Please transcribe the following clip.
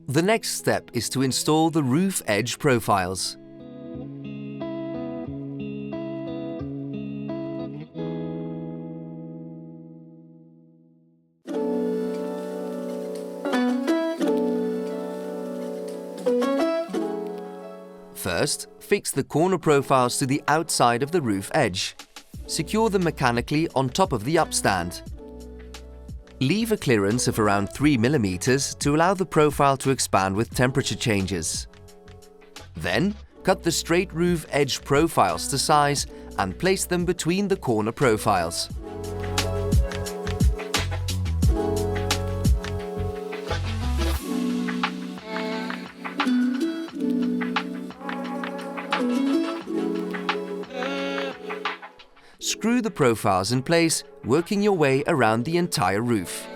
The next step is to install the roof edge profiles. First, fix the corner profiles to the outside of the roof edge. Secure them mechanically on top of the upstand. Leave a clearance of around 3 mm to allow the profile to expand with temperature changes. Then, cut the straight roof edge profiles to size and place them between the corner profiles. Screw the profiles in place, working your way around the entire roof.